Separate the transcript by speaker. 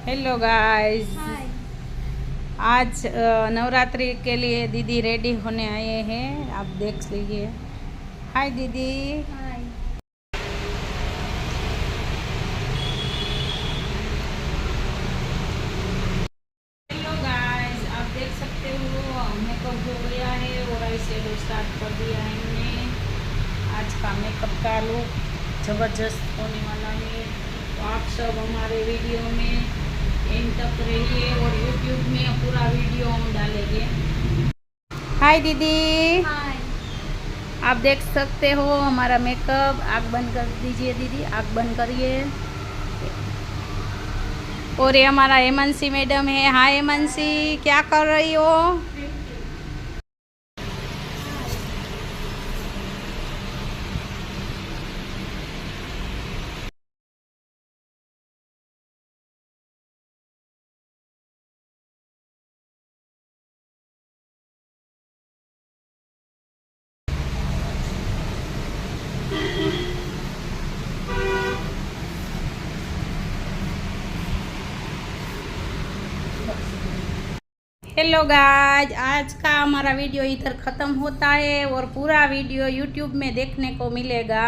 Speaker 1: Hello guys.
Speaker 2: हाय।
Speaker 1: आज नवरात्रि के लिए दीदी रेडी होने आए हैं, आप देख लीजिए। हाय दीदी।
Speaker 2: हाय।
Speaker 1: हेलो गाइस, आप देख सकते हो मेकअप हो गया है और ऐसे स्टार्ट कर दिया है हमने। आज का मेकअप का लुक ज़बरदस्त होने वाला है, तो आप सब हमारे वीडियो में एंड तक रहिए और यूट्यूब में पूरा वीडियो हम डालेंगे। हाय दीदी।
Speaker 2: हाय।
Speaker 1: आप देख सकते हो हमारा मेकअप। आँख बंद कर दीजिए दीदी, आँख बंद करिए। और ये हमारा हेमंसी मैडम है। हाय हेमंसी, क्या कर रही हो? हेलो गाइस, आज का हमारा वीडियो इधर ख़त्म होता है और पूरा वीडियो यूट्यूब में देखने को मिलेगा।